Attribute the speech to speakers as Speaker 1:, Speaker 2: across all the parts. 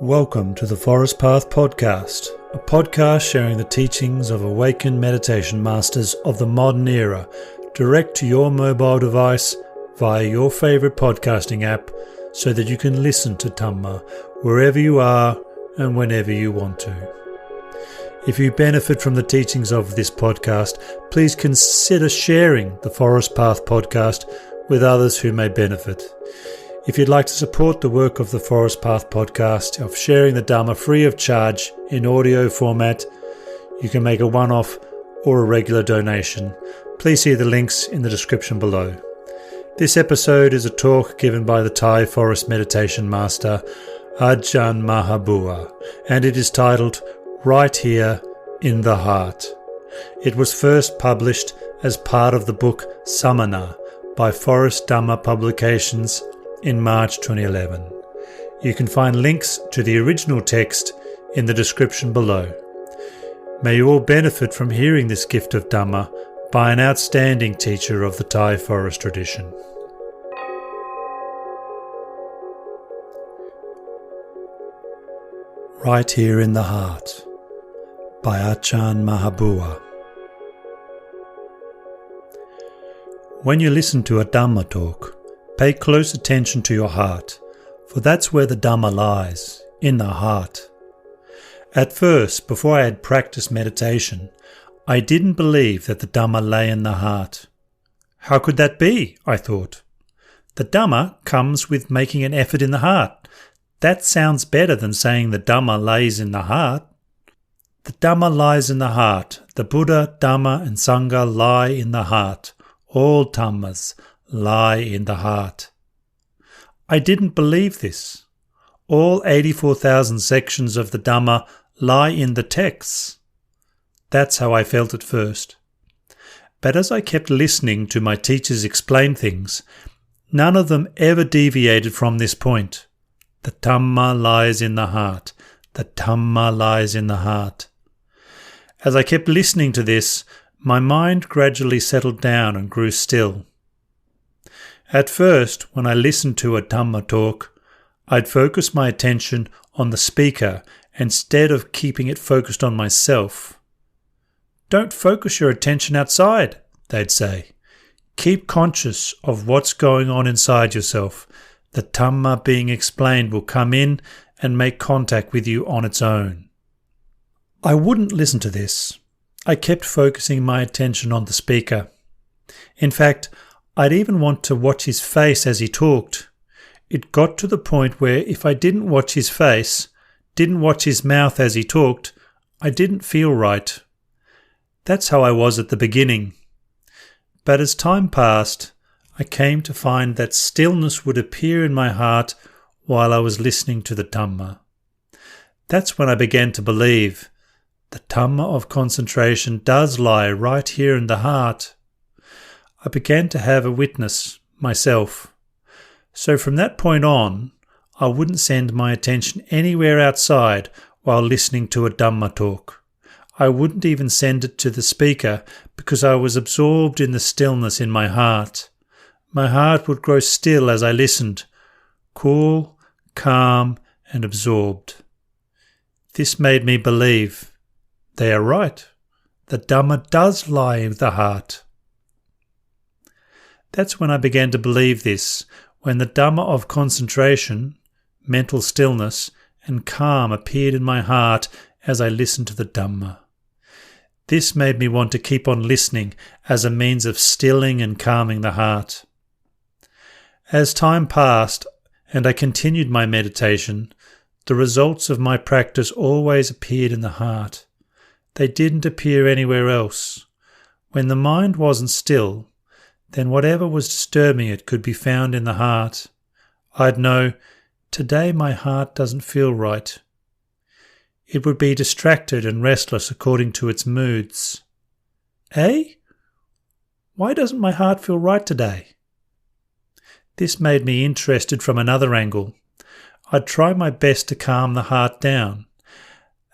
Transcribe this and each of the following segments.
Speaker 1: Welcome to the Forest Path Podcast, a podcast sharing the teachings of awakened meditation masters of the modern era, direct to your mobile device via your favourite podcasting app so that you can listen to Dhamma wherever you are and whenever you want to. If you benefit from the teachings of this podcast, please consider sharing the Forest Path Podcast with others who may benefit. If you'd like to support the work of the Forest Path Podcast of sharing the Dhamma free of charge in audio format, you can make a one-off or a regular donation. Please see the links in the description below. This episode is a talk given by the Thai forest meditation master Ajahn Maha Boowa, and it is titled Right Here in the Heart. It was first published as part of the book Sol Hanna by Forest Dhamma Publications in March 2011. You can find links to the original text in the description below. May you all benefit from hearing this gift of Dhamma by an outstanding teacher of the Thai forest tradition. Right Here in the Heart by Ajahn Maha Boowa. When you listen to a Dhamma talk, pay close attention to your heart, for that's where the Dhamma lies, in the heart. At first, before I had practiced meditation, I didn't believe that the Dhamma lay in the heart. How could that be? I thought. The Dhamma comes with making an effort in the heart. That sounds better than saying the Dhamma lays in the heart. The Dhamma lies in the heart. The Buddha, Dhamma and Sangha lie in the heart. All Dhammas lie in the heart. I didn't believe this. All 84,000 sections of the Dhamma lie in the texts. That's how I felt at first. But as I kept listening to my teachers explain things, none of them ever deviated from this point. The Dhamma lies in the heart. The Dhamma lies in the heart. As I kept listening to this, my mind gradually settled down and grew still. At first, when I listened to a Dhamma talk, I'd focus my attention on the speaker instead of keeping it focused on myself. Don't focus your attention outside, they'd say. Keep conscious of what's going on inside yourself. The Dhamma being explained will come in and make contact with you on its own. I wouldn't listen to this. I kept focusing my attention on the speaker. In fact, I'd even want to watch his face as he talked. It got to the point where if I didn't watch his face, didn't watch his mouth as he talked, I didn't feel right. That's how I was at the beginning. But as time passed, I came to find that stillness would appear in my heart while I was listening to the Dhamma. That's when I began to believe the Dhamma of concentration does lie right here in the heart. I began to have a witness myself. So from that point on, I wouldn't send my attention anywhere outside while listening to a Dhamma talk. I wouldn't even send it to the speaker because I was absorbed in the stillness in my heart. My heart would grow still as I listened, cool, calm, and absorbed. This made me believe they are right. The Dhamma does lie in the heart. That's when I began to believe this, when the Dhamma of concentration, mental stillness, and calm appeared in my heart as I listened to the Dhamma. This made me want to keep on listening as a means of stilling and calming the heart. As time passed and I continued my meditation, the results of my practice always appeared in the heart. They didn't appear anywhere else. When the mind wasn't still, then whatever was disturbing it could be found in the heart. I'd know, today my heart doesn't feel right. It would be distracted and restless according to its moods. Why doesn't my heart feel right today? This made me interested from another angle. I'd try my best to calm the heart down.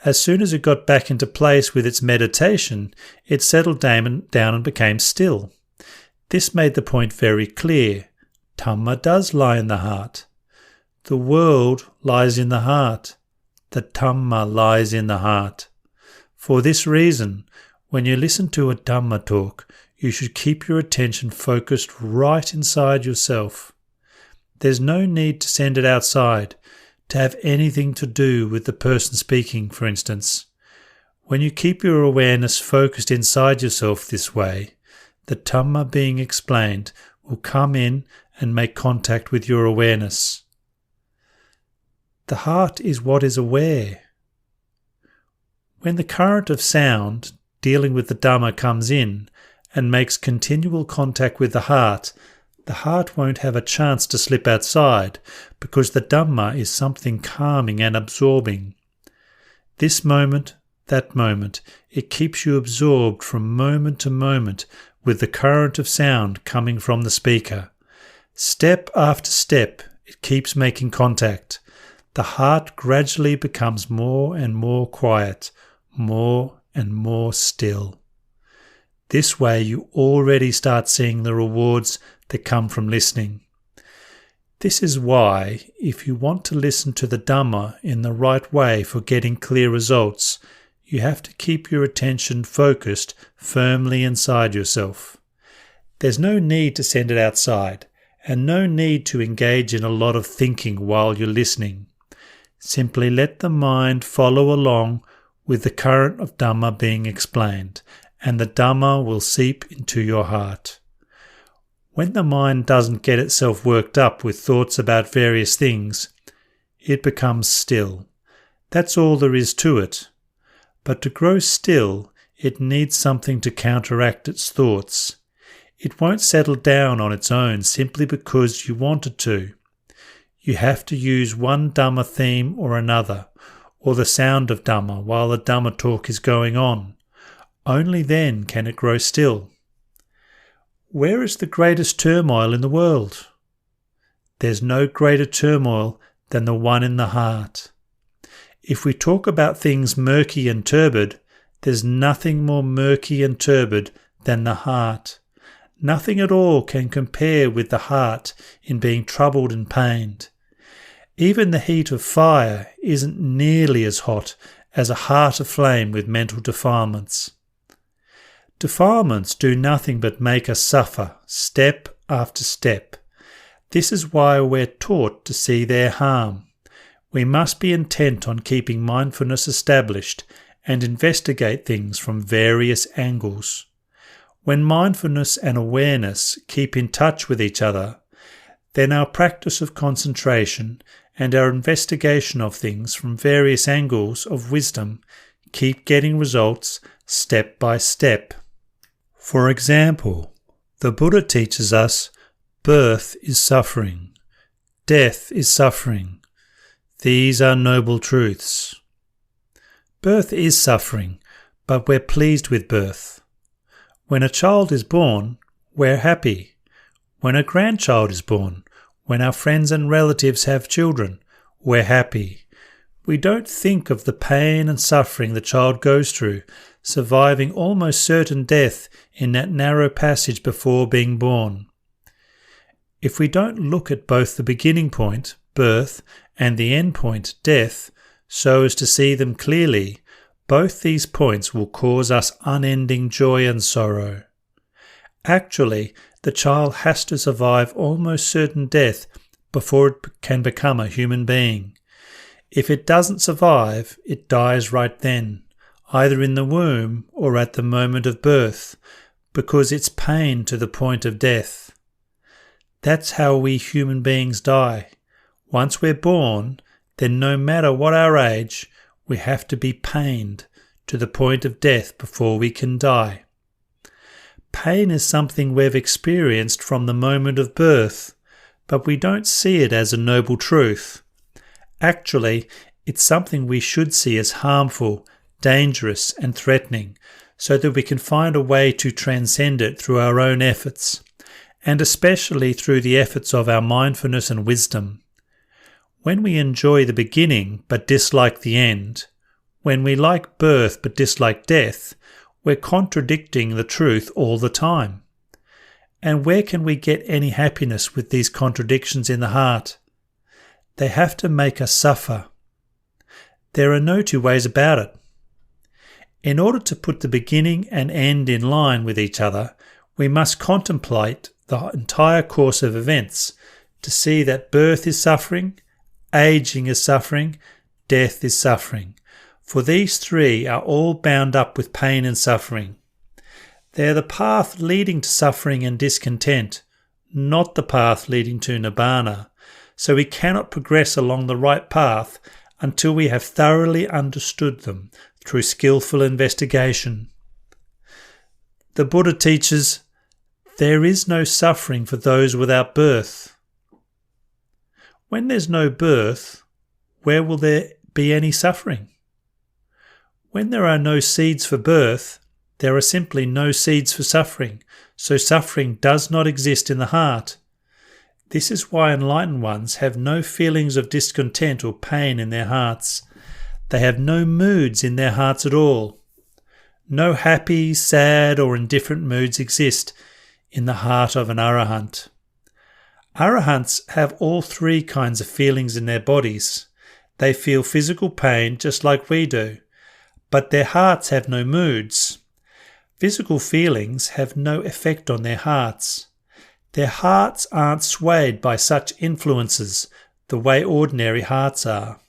Speaker 1: As soon as it got back into place with its meditation, it settled down and became still. This made the point very clear. Dhamma does lie in the heart. The world lies in the heart. the Dhamma lies in the heart. For this reason, when you listen to a Dhamma talk, you should keep your attention focused right inside yourself. There's no need to send it outside, to have anything to do with the person speaking, for instance. When you keep your awareness focused inside yourself this way, the Dhamma being explained will come in and make contact with your awareness. The heart is what is aware. When the current of sound dealing with the Dhamma comes in and makes continual contact with the heart won't have a chance to slip outside because the Dhamma is something calming and absorbing. This moment, that moment, it keeps you absorbed from moment to moment with the current of sound coming from the speaker. Step after step, it keeps making contact. The heart gradually becomes more and more quiet, more and more still. This way you already start seeing the rewards that come from listening. This is why, if you want to listen to the Dhamma in the right way for getting clear results, you have to keep your attention focused firmly inside yourself. There's no need to send it outside, and no need to engage in a lot of thinking while you're listening. Simply let the mind follow along with the current of Dhamma being explained, and the Dhamma will seep into your heart. When the mind doesn't get itself worked up with thoughts about various things, it becomes still. That's all there is to it. But to grow still, it needs something to counteract its thoughts. It won't settle down on its own simply because you want it to. You have to use one Dhamma theme or another, or the sound of Dhamma while the Dhamma talk is going on. Only then can it grow still. Where is the greatest turmoil in the world? There's no greater turmoil than the one in the heart. If we talk about things murky and turbid, there's nothing more murky and turbid than the heart. Nothing at all can compare with the heart in being troubled and pained. Even the heat of fire isn't nearly as hot as a heart aflame with mental defilements. Defilements do nothing but make us suffer, step after step. This is why we're taught to see their harm. We must be intent on keeping mindfulness established and investigate things from various angles. When mindfulness and awareness keep in touch with each other, then our practice of concentration and our investigation of things from various angles of wisdom keep getting results step by step. For example, the Buddha teaches us birth is suffering, death is suffering. These are noble truths. Birth is suffering, but we're pleased with birth. When a child is born, we're happy. When a grandchild is born, when our friends and relatives have children, we're happy. We don't think of the pain and suffering the child goes through, surviving almost certain death in that narrow passage before being born. If we don't look at both the beginning point, birth, and the end point, death, so as to see them clearly, both these points will cause us unending joy and sorrow. Actually, the child has to survive almost certain death before it can become a human being. If it doesn't survive, it dies right then, either in the womb or at the moment of birth, because it's pain to the point of death. That's how we human beings die. Once we're born, then no matter what our age, we have to be pained to the point of death before we can die. Pain is something we've experienced from the moment of birth, but we don't see it as a noble truth. Actually, it's something we should see as harmful, dangerous, and threatening, so that we can find a way to transcend it through our own efforts, and especially through the efforts of our mindfulness and wisdom. When we enjoy the beginning but dislike the end, when we like birth but dislike death, we're contradicting the truth all the time. And where can we get any happiness with these contradictions in the heart? They have to make us suffer. There are no two ways about it. In order to put the beginning and end in line with each other, we must contemplate the entire course of events to see that birth is suffering, aging is suffering, death is suffering. For these three are all bound up with pain and suffering. They are the path leading to suffering and discontent, not the path leading to nibbana. So we cannot progress along the right path until we have thoroughly understood them through skillful investigation. The Buddha teaches, there is no suffering for those without birth. When there's no birth, where will there be any suffering? When there are no seeds for birth, there are simply no seeds for suffering, so suffering does not exist in the heart. This is why enlightened ones have no feelings of discontent or pain in their hearts. They have no moods in their hearts at all. No happy, sad, or indifferent moods exist in the heart of an arahant. Arahants have all three kinds of feelings in their bodies. They feel physical pain just like we do, but their hearts have no moods. Physical feelings have no effect on their hearts. Their hearts aren't swayed by such influences the way ordinary hearts are.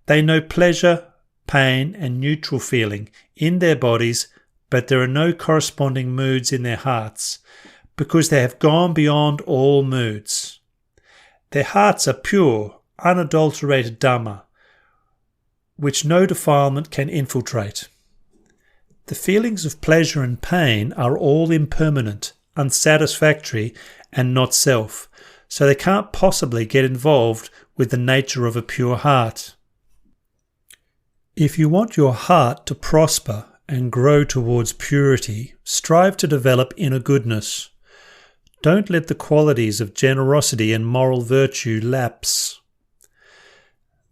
Speaker 1: They know pleasure, pain, and neutral feeling in their bodies, but there are no corresponding moods in their hearts, because they have gone beyond all moods. Their hearts are pure, unadulterated Dhamma, which no defilement can infiltrate. The feelings of pleasure and pain are all impermanent, unsatisfactory, and not self, so they can't possibly get involved with the nature of a pure heart. If you want your heart to prosper and grow towards purity, strive to develop inner goodness. Don't let the qualities of generosity and moral virtue lapse.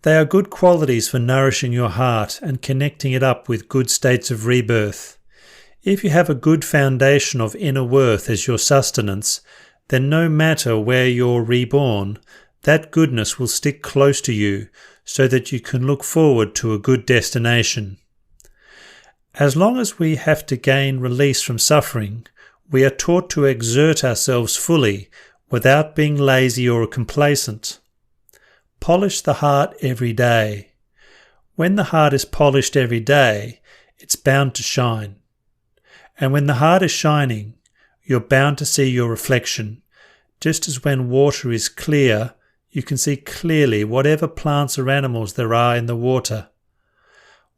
Speaker 1: They are good qualities for nourishing your heart and connecting it up with good states of rebirth. If you have a good foundation of inner worth as your sustenance, then no matter where you're reborn, that goodness will stick close to you so that you can look forward to a good destination. As long as we have to gain release from suffering, we are taught to exert ourselves fully without being lazy or complacent. Polish the heart every day. When the heart is polished every day, it's bound to shine. And when the heart is shining, you're bound to see your reflection. Just as when water is clear, you can see clearly whatever plants or animals there are in the water.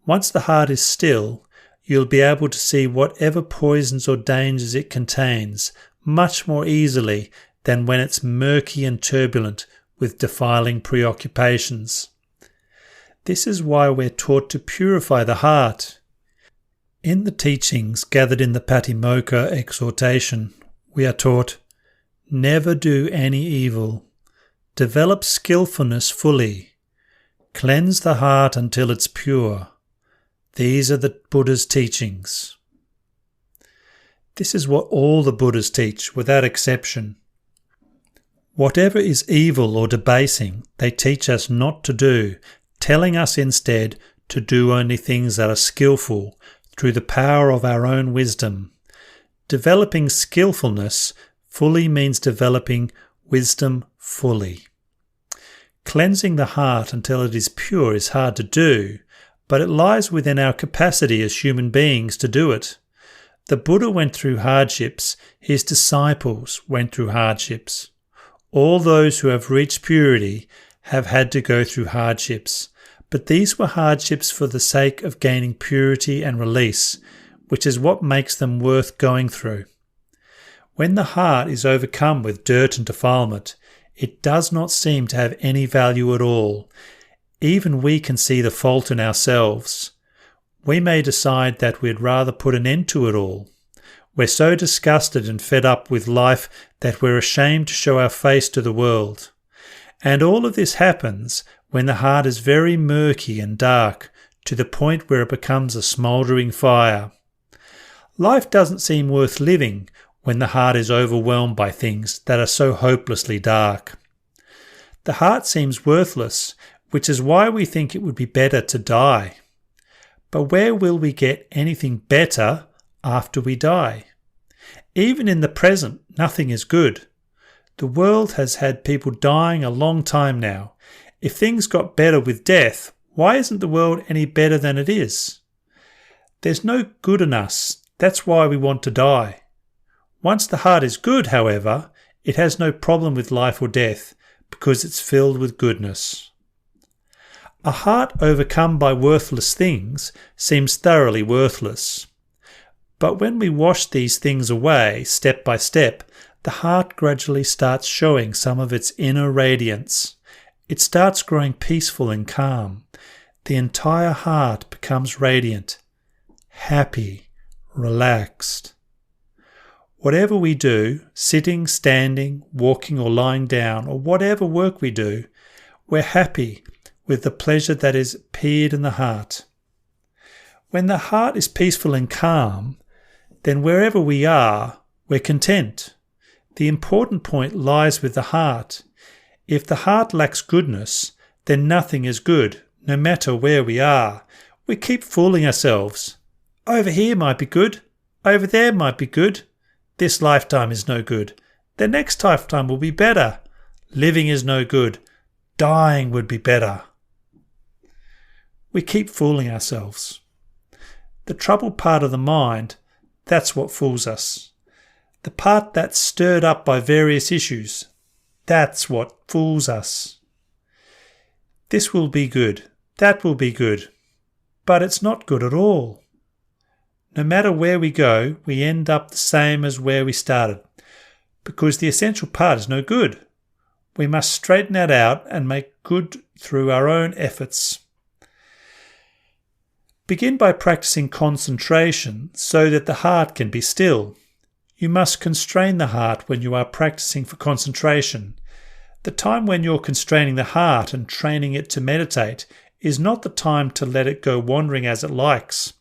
Speaker 1: Once the heart is still, you'll be able to see whatever poisons or dangers it contains much more easily than when it's murky and turbulent with defiling preoccupations. This is why we're taught to purify the heart. In the teachings gathered in the Patimokkha exhortation, we are taught, never do any evil. Develop skillfulness fully. Cleanse the heart until it's pure. These are the Buddha's teachings. This is what all the Buddhas teach, without exception. Whatever is evil or debasing, they teach us not to do, telling us instead to do only things that are skillful through the power of our own wisdom. Developing skillfulness fully means developing wisdom fully. Cleansing the heart until it is pure is hard to do, but it lies within our capacity as human beings to do it. The Buddha went through hardships, his disciples went through hardships. All those who have reached purity have had to go through hardships, but these were hardships for the sake of gaining purity and release, which is what makes them worth going through. When the heart is overcome with dirt and defilement, it does not seem to have any value at all. Even we can see the fault in ourselves. We may decide that we'd rather put an end to it all. We're so disgusted and fed up with life that we're ashamed to show our face to the world. And all of this happens when the heart is very murky and dark, to the point where it becomes a smouldering fire. Life doesn't seem worth living when the heart is overwhelmed by things that are so hopelessly dark. The heart seems worthless which is why we think it would be better to die. But where will we get anything better after we die? Even in the present, nothing is good. The world has had people dying a long time now. If things got better with death, why isn't the world any better than it is? There's no good in us. That's why we want to die. Once the heart is good, however, it has no problem with life or death because it's filled with goodness. A heart overcome by worthless things seems thoroughly worthless. But when we wash these things away, step by step, the heart gradually starts showing some of its inner radiance. It starts growing peaceful and calm. The entire heart becomes radiant, happy, relaxed. Whatever we do, sitting, standing, walking or lying down, or whatever work we do, we're happy with the pleasure that is appeared in the heart. When the heart is peaceful and calm, then wherever we are, we're content. The important point lies with the heart. If the heart lacks goodness, then nothing is good, no matter where we are. We keep fooling ourselves. Over here might be good. Over there might be good. This lifetime is no good. The next lifetime will be better. Living is no good. Dying would be better. We keep fooling ourselves. The troubled part of the mind, that's what fools us. The part that's stirred up by various issues, that's what fools us. This will be good. That will be good. But it's not good at all. No matter where we go, we end up the same as where we started, because the essential part is no good. We must straighten that out and make good through our own efforts. Begin by practicing concentration so that the heart can be still. You must constrain the heart when you are practicing for concentration. The time when you're constraining the heart and training it to meditate is not the time to let it go wandering as it likes.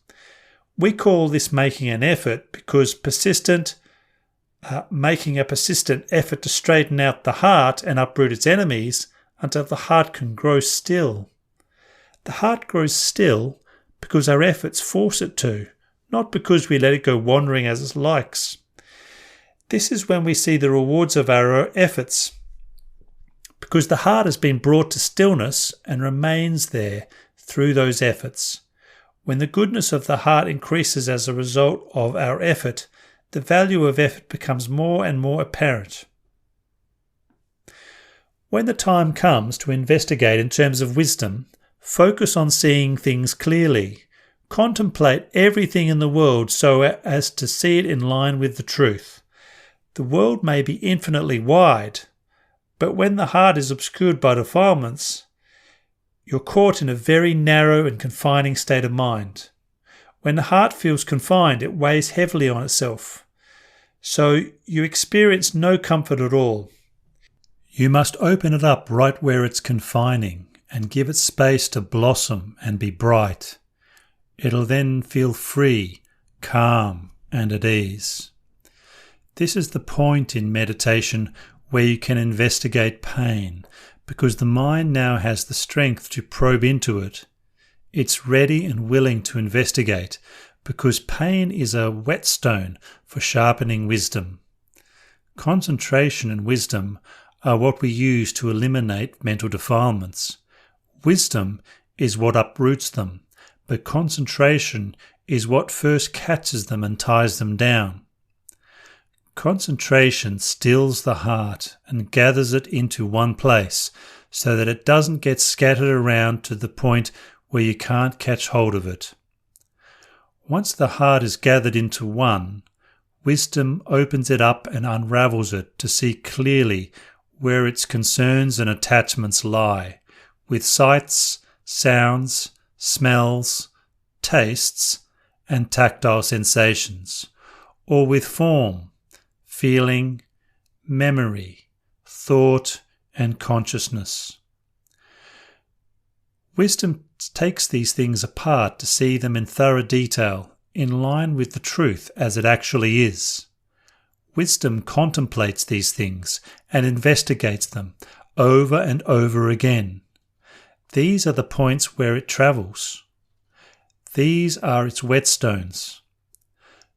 Speaker 1: We call this making an effort because making a persistent effort to straighten out the heart and uproot its enemies until the heart can grow still. The heart grows still because our efforts force it to, not because we let it go wandering as it likes. This is when we see the rewards of our efforts, because the heart has been brought to stillness and remains there through those efforts. When the goodness of the heart increases as a result of our effort, the value of effort becomes more and more apparent. When the time comes to investigate in terms of wisdom, focus on seeing things clearly. Contemplate everything in the world so as to see it in line with the truth. The world may be infinitely wide, but when the heart is obscured by defilements, you're caught in a very narrow and confining state of mind. When the heart feels confined, it weighs heavily on itself. So you experience no comfort at all. You must open it up right where it's confining and give it space to blossom and be bright. It'll then feel free, calm, and at ease. This is the point in meditation where you can investigate pain, because the mind now has the strength to probe into it. It's ready and willing to investigate, because pain is a whetstone for sharpening wisdom. Concentration and wisdom are what we use to eliminate mental defilements. Wisdom is what uproots them, but concentration is what first catches them and ties them down. Concentration stills the heart and gathers it into one place so that it doesn't get scattered around to the point where you can't catch hold of it. Once the heart is gathered into one, wisdom opens it up and unravels it to see clearly where its concerns and attachments lie, with sights, sounds, smells, tastes, and tactile sensations, or with form, feeling, memory, thought, and consciousness. Wisdom takes these things apart to see them in thorough detail, in line with the truth as it actually is. Wisdom contemplates these things and investigates them over and over again. These are the points where it travels. These are its whetstones.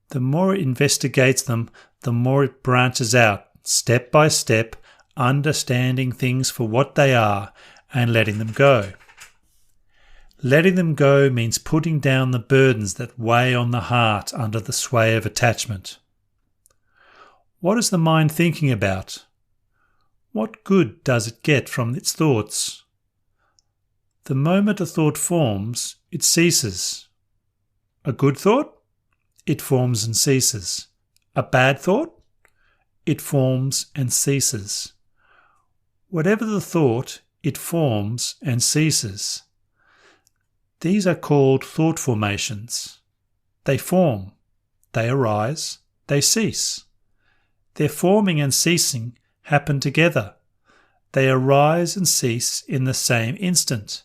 Speaker 1: The more it investigates them, the more it branches out, step by step, understanding things for what they are and letting them go. Letting them go means putting down the burdens that weigh on the heart under the sway of attachment. What is the mind thinking about? What good does it get from its thoughts? The moment a thought forms, it ceases. A good thought? It forms and ceases. A bad thought? It forms and ceases. Whatever the thought, it forms and ceases. These are called thought formations. They form, they arise, they cease. Their forming and ceasing happen together. They arise and cease in the same instant.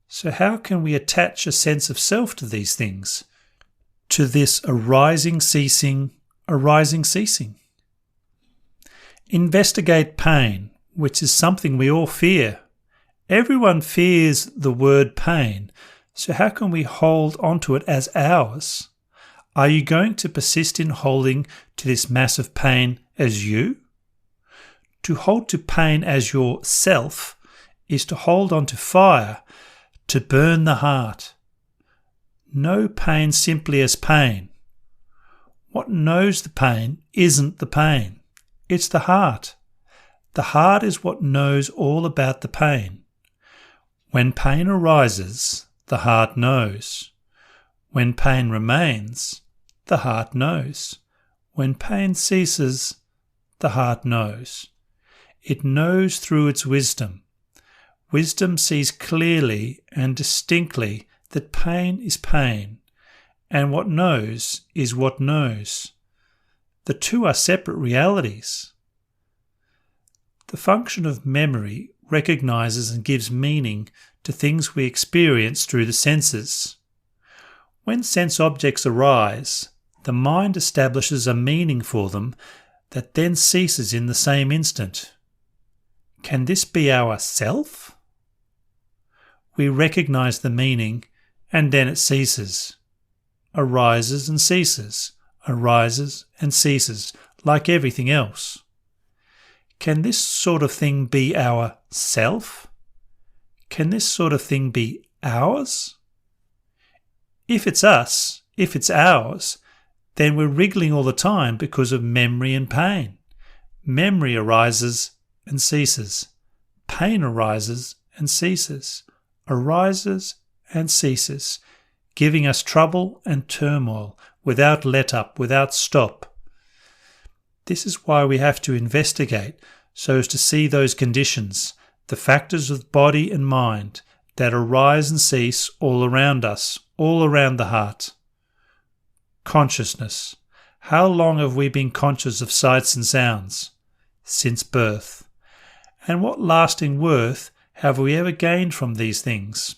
Speaker 1: So how can we attach a sense of self to these things? To this arising, ceasing? Investigate pain, which is something we all fear. Everyone fears the word pain, so how can we hold onto it as ours? Are you going to persist in holding to this massive pain as you? To hold to pain as your self is to hold on to fire, to burn the heart. Know pain simply as pain. What knows the pain isn't the pain. It's the heart. The heart is what knows all about the pain. When pain arises, the heart knows. When pain remains, the heart knows. When pain ceases, the heart knows. It knows through its wisdom. Wisdom sees clearly and distinctly that pain is pain, and what knows is what knows. The two are separate realities. The function of memory recognizes and gives meaning to things we experience through the senses. When sense objects arise, the mind establishes a meaning for them that then ceases in the same instant. Can this be our self? We recognize the meaning and then it ceases. Arises and ceases, arises and ceases, like everything else. Can this sort of thing be our self? Can this sort of thing be ours? If it's us, if it's ours, then we're wriggling all the time because of memory and pain. Memory arises and ceases. Pain arises and ceases. Arises and ceases, giving us trouble and turmoil without let-up, without stop. This is why we have to investigate so as to see those conditions, the factors of body and mind that arise and cease all around us, all around the heart. Consciousness. How long have we been conscious of sights and sounds? Since birth. And what lasting worth have we ever gained from these things?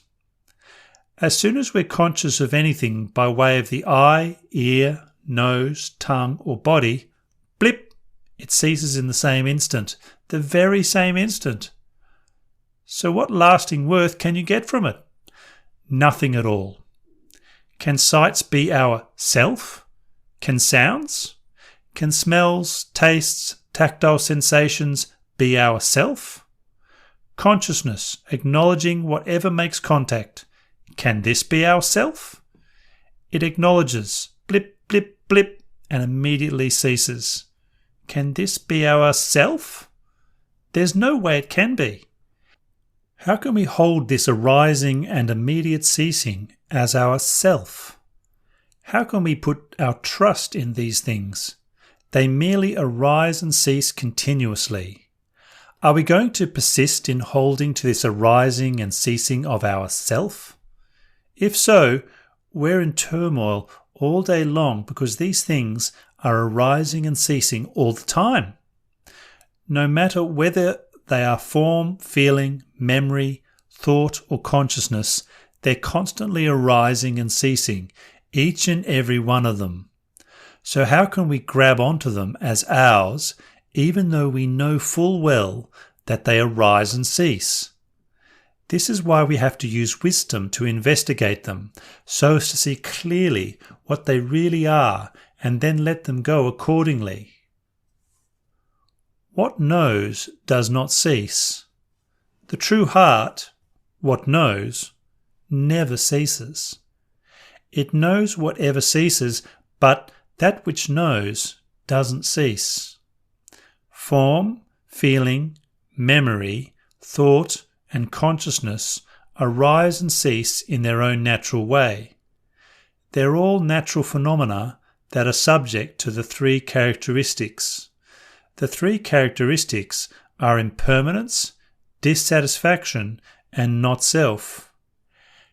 Speaker 1: As soon as we're conscious of anything by way of the eye, ear, nose, tongue or body, blip, it ceases in the same instant, the very same instant. So what lasting worth can you get from it? Nothing at all. Can sights be our self? Can sounds? Can smells, tastes, tactile sensations be our self? Consciousness, acknowledging whatever makes contact. Can this be our self? It acknowledges, blip, blip, blip, and immediately ceases. Can this be our self? There's no way it can be. How can we hold this arising and immediate ceasing as our self? How can we put our trust in these things? They merely arise and cease continuously. Are we going to persist in holding to this arising and ceasing of our self? If so, we're in turmoil all day long because these things are arising and ceasing all the time. No matter whether they are form, feeling, memory, thought or consciousness, they're constantly arising and ceasing, each and every one of them. So how can we grab onto them as ours, even though we know full well that they arise and cease? This is why we have to use wisdom to investigate them, so as to see clearly what they really are and then let them go accordingly. What knows does not cease. The true heart, what knows, never ceases. It knows whatever ceases, but that which knows doesn't cease. Form, feeling, memory, thought, and consciousness arise and cease in their own natural way. They're all natural phenomena that are subject to the three characteristics. The three characteristics are impermanence, dissatisfaction, and not self.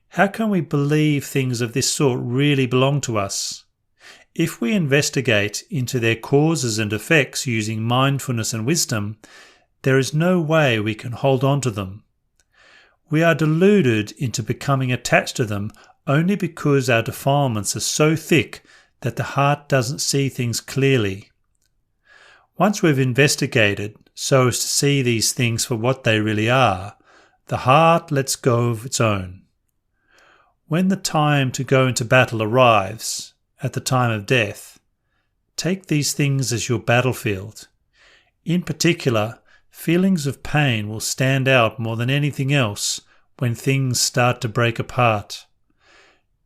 Speaker 1: How can we believe things of this sort really belong to us? If we investigate into their causes and effects using mindfulness and wisdom, there is no way we can hold on to them. We are deluded into becoming attached to them only because our defilements are so thick that the heart doesn't see things clearly. Once we've investigated so as to see these things for what they really are, the heart lets go of its own. When the time to go into battle arrives, at the time of death, take these things as your battlefield. In particular, feelings of pain will stand out more than anything else when things start to break apart.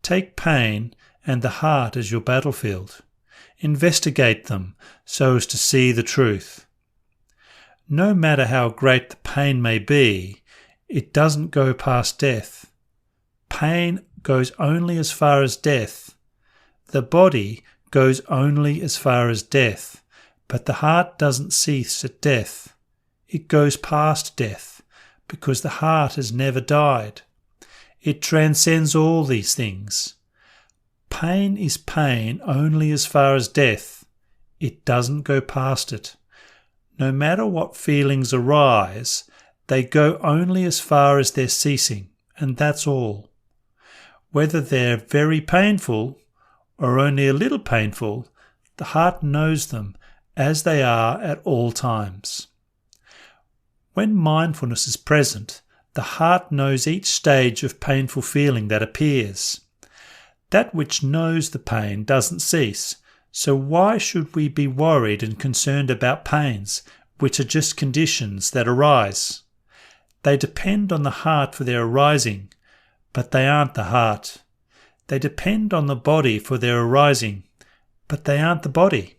Speaker 1: Take pain and the heart as your battlefield. Investigate them so as to see the truth. No matter how great the pain may be, it doesn't go past death. Pain goes only as far as death. The body goes only as far as death, but the heart doesn't cease at death. It goes past death, because the heart has never died. It transcends all these things. Pain is pain only as far as death. It doesn't go past it. No matter what feelings arise, they go only as far as their ceasing, and that's all. Whether they're very painful or only a little painful, the heart knows them as they are at all times. When mindfulness is present, the heart knows each stage of painful feeling that appears. That which knows the pain doesn't cease, so why should we be worried and concerned about pains, which are just conditions that arise? They depend on the heart for their arising, but they aren't the heart. They depend on the body for their arising, but they aren't the body.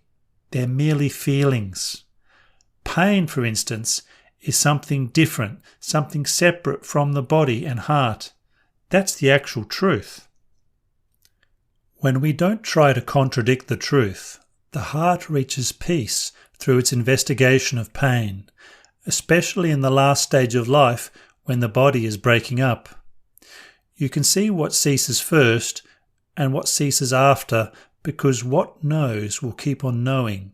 Speaker 1: They're merely feelings. Pain, for instance, is something different, something separate from the body and heart. That's the actual truth. When we don't try to contradict the truth, the heart reaches peace through its investigation of pain, especially in the last stage of life when the body is breaking up. You can see what ceases first and what ceases after, because what knows will keep on knowing.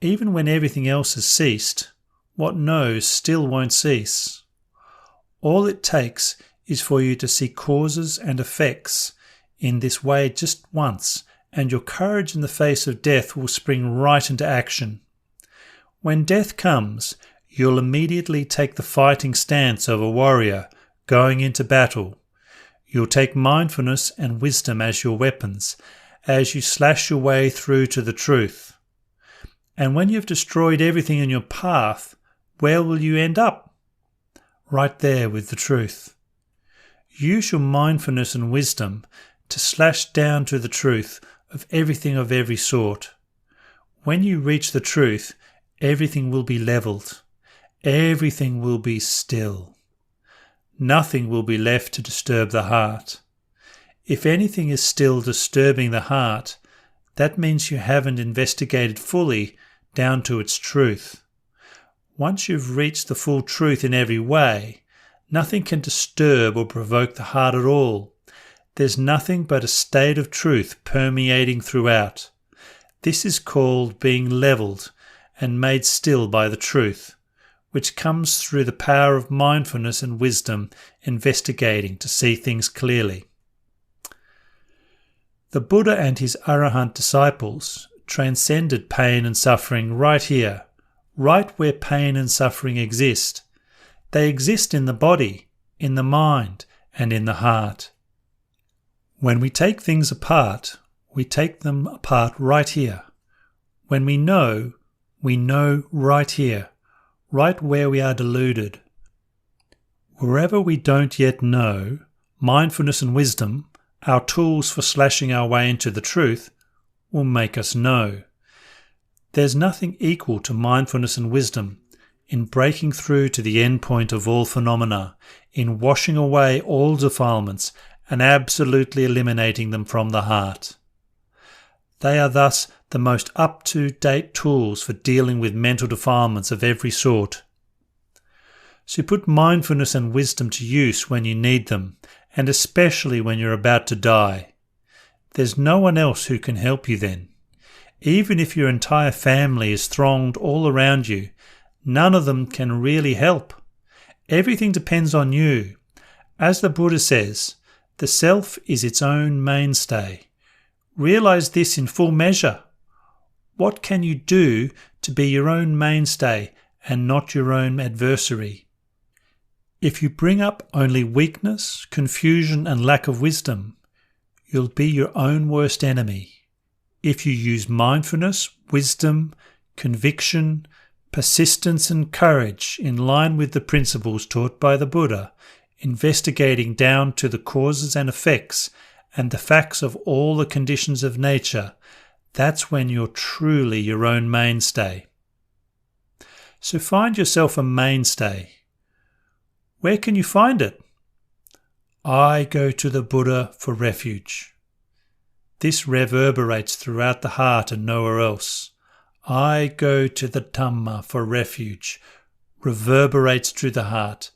Speaker 1: Even when everything else has ceased, what knows still won't cease. All it takes is for you to see causes and effects in this way just once, and your courage in the face of death will spring right into action. When death comes, you'll immediately take the fighting stance of a warrior going into battle. You'll take mindfulness and wisdom as your weapons, as you slash your way through to the truth. And when you've destroyed everything in your path, where will you end up? Right there with the truth. Use your mindfulness and wisdom to slash down to the truth of everything of every sort. When you reach the truth, everything will be levelled. Everything will be still. Nothing will be left to disturb the heart. If anything is still disturbing the heart, that means you haven't investigated fully down to its truth. Once you've reached the full truth in every way, nothing can disturb or provoke the heart at all. There's nothing but a state of truth permeating throughout. This is called being levelled and made still by the truth, which comes through the power of mindfulness and wisdom investigating to see things clearly. The Buddha and his Arahant disciples transcended pain and suffering right here, right where pain and suffering exist. They exist in the body, in the mind, and in the heart. When we take things apart, we take them apart right here. When we know right here, right where we are deluded. Wherever we don't yet know, mindfulness and wisdom, our tools for slashing our way into the truth, will make us know. There's nothing equal to mindfulness and wisdom in breaking through to the end point of all phenomena, in washing away all defilements and absolutely eliminating them from the heart. They are thus the most up-to-date tools for dealing with mental defilements of every sort. So put mindfulness and wisdom to use when you need them, and especially when you're about to die. There's no one else who can help you then. Even if your entire family is thronged all around you, none of them can really help. Everything depends on you. As the Buddha says, the self is its own mainstay. Realize this in full measure. What can you do to be your own mainstay and not your own adversary? If you bring up only weakness, confusion, and lack of wisdom, you'll be your own worst enemy. If you use mindfulness, wisdom, conviction, persistence, and courage in line with the principles taught by the Buddha, investigating down to the causes and effects and the facts of all the conditions of nature, that's when you're truly your own mainstay. So find yourself a mainstay. Where can you find it? I go to the Buddha for refuge. This reverberates throughout the heart and nowhere else. I go to the Dhamma for refuge, reverberates through the heart.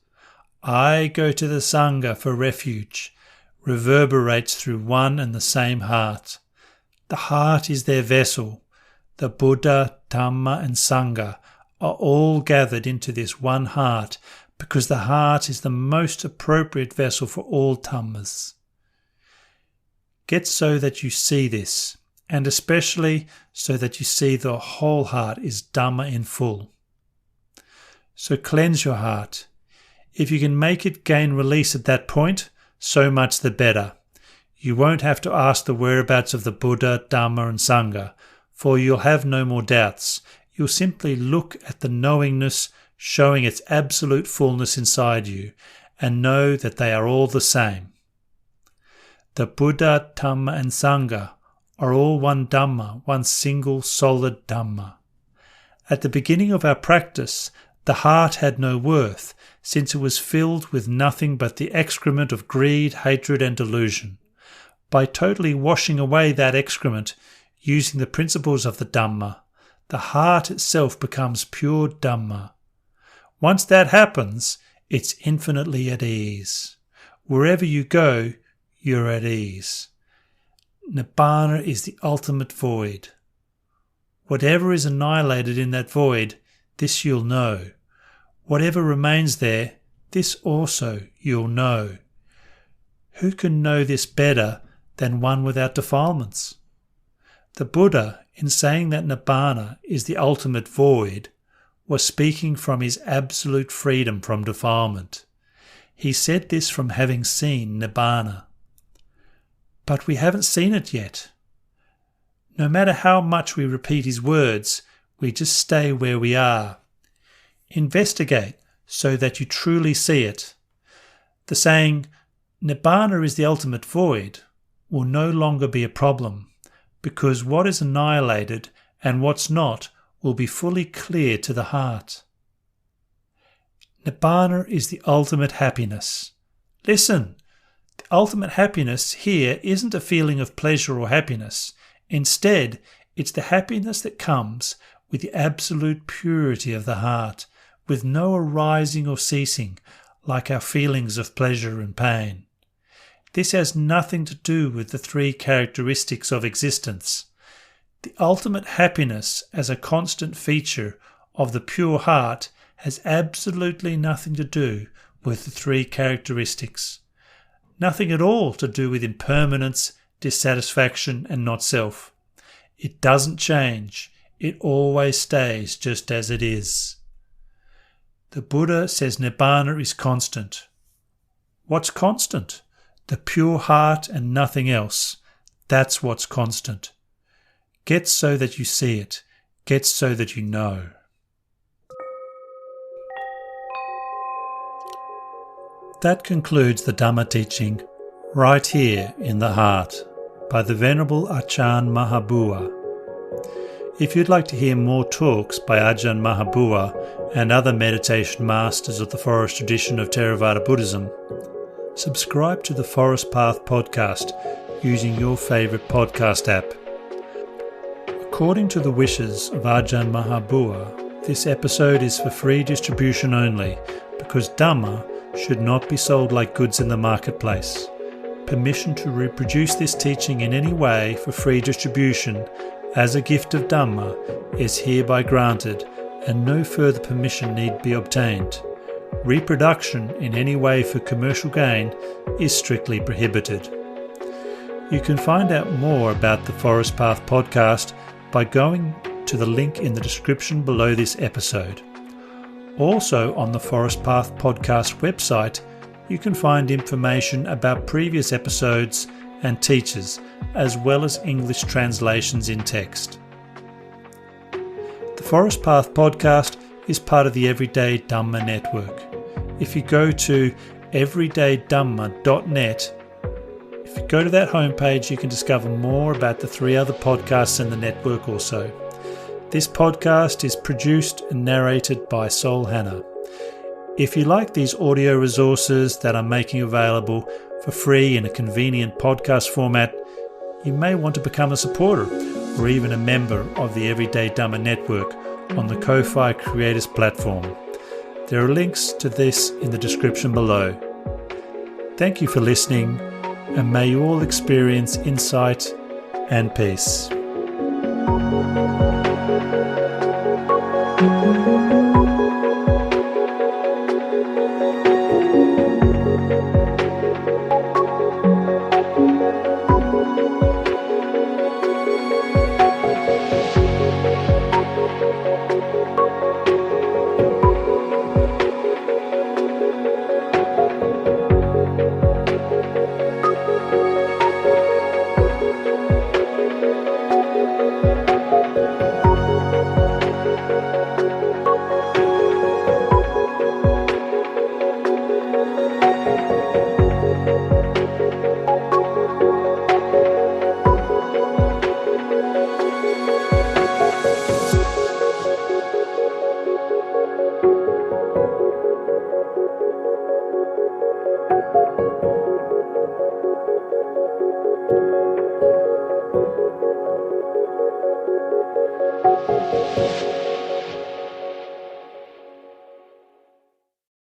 Speaker 1: I go to the Sangha for refuge, reverberates through one and the same heart. The heart is their vessel. The Buddha, Dhamma and Sangha are all gathered into this one heart because the heart is the most appropriate vessel for all Dhammas. Get so that you see this, and especially so that you see the whole heart is Dhamma in full. So cleanse your heart. If you can make it gain release at that point, so much the better. You won't have to ask the whereabouts of the Buddha, Dhamma and Sangha, for you'll have no more doubts. You'll simply look at the knowingness showing its absolute fullness inside you and know that they are all the same. The Buddha, Dhamma and Sangha are all one Dhamma, one single solid Dhamma. At the beginning of our practice, the heart had no worth, since it was filled with nothing but the excrement of greed, hatred and delusion. By totally washing away that excrement, using the principles of the Dhamma, the heart itself becomes pure Dhamma. Once that happens, it's infinitely at ease. Wherever you go, you're at ease. Nibbana is the ultimate void. Whatever is annihilated in that void, this you'll know. Whatever remains there, this also you'll know. Who can know this better than one without defilements? The Buddha, in saying that Nibbana is the ultimate void, was speaking from his absolute freedom from defilement. He said this from having seen Nibbana. But we haven't seen it yet. No matter how much we repeat his words, we just stay where we are. Investigate so that you truly see it. The saying, Nibbana is the ultimate void, will no longer be a problem, because what is annihilated and what's not will be fully clear to the heart. Nibbana is the ultimate happiness. Listen, the ultimate happiness here isn't a feeling of pleasure or happiness. Instead, it's the happiness that comes with the absolute purity of the heart, with no arising or ceasing, like our feelings of pleasure and pain. This has nothing to do with the three characteristics of existence. The ultimate happiness as a constant feature of the pure heart has absolutely nothing to do with the three characteristics. Nothing at all to do with impermanence, dissatisfaction and not self. It doesn't change. It always stays just as it is. The Buddha says Nibbana is constant. What's constant? The pure heart and nothing else. That's what's constant. Get so that you see it. Get so that you know. That concludes the Dhamma teaching Right Here in the Heart by the Venerable Ajahn Maha Boowa. If you'd like to hear more talks by Ajahn Maha Boowa and other meditation masters of the forest tradition of Theravada Buddhism, subscribe to the Forest Path podcast using your favourite podcast app. According to the wishes of Ajahn Maha Boowa, this episode is for free distribution only because Dhamma should not be sold like goods in the marketplace. Permission to reproduce this teaching in any way for free distribution as a gift of Dhamma is hereby granted and no further permission need be obtained. Reproduction in any way for commercial gain is strictly prohibited. You can find out more about the Forest Path podcast by going to the link in the description below this episode. Also on the Forest Path podcast website, you can find information about previous episodes and teachers, as well as English translations in text. The Forest Path podcast is part of the Everyday Dhamma network. If you go to everydaydhamma.net, if you go to that homepage, you can discover more about the 3 other podcasts in the network also. This podcast is produced and narrated by Sol Hanna. If you like these audio resources that I'm making available for free in a convenient podcast format, you may want to become a supporter or even a member of the Everyday Dhamma network on the Ko-Fi Creators platform. There are links to this in the description below. Thank you for listening, and may you all experience insight and peace.